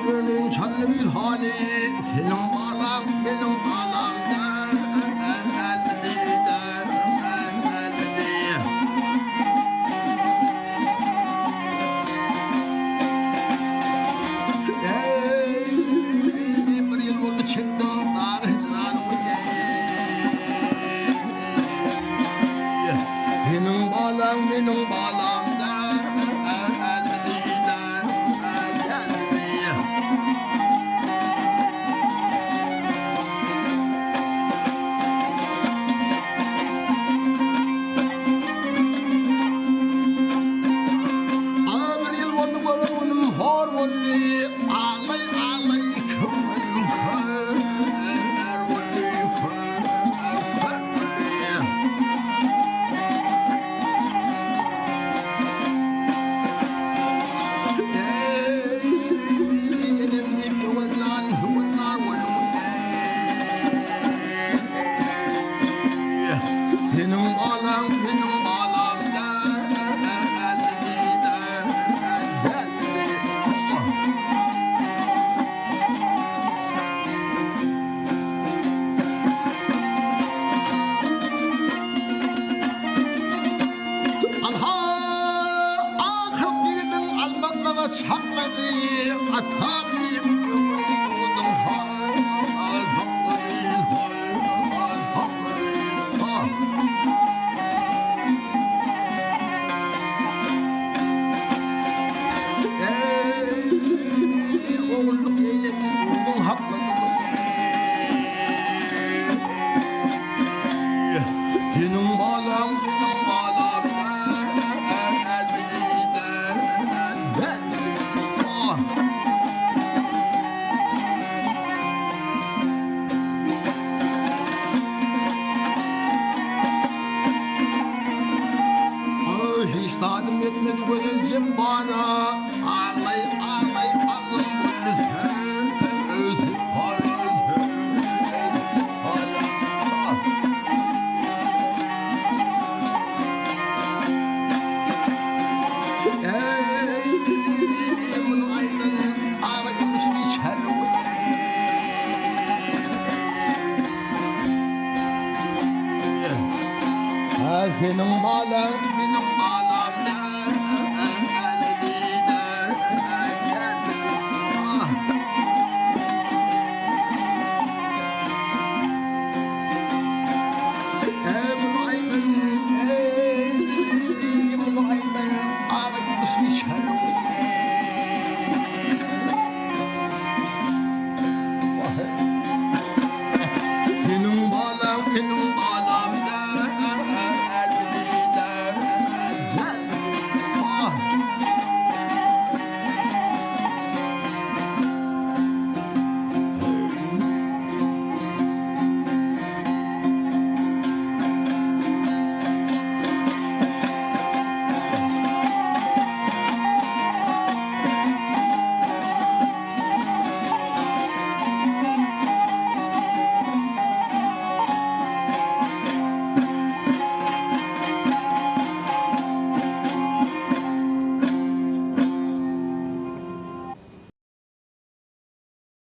Gönlümün çanlı bir hali, senin bağlam benim bağlamda gelmedi de gelmedi. Bir yıl oldu çektim daha hicranımı. Senin bağlam benim bağlamda gelmedi de gelmedi. Bir yıl oldu görünüm hor oldu, ağlay ağlay kömürüm kör oldu, kör oldu. Senin bağlam benim bağlamda gelmedi de gelmedi. Alha akıp gidin almakla çakladı atamıyım. Oğulluk eyledin, oğlum hakladı. Senin bağlam, benim bağlamda gelmedi de gelmedi. Hiç tadım etmedi gözüm bana. Ağlay ağlay ağlay.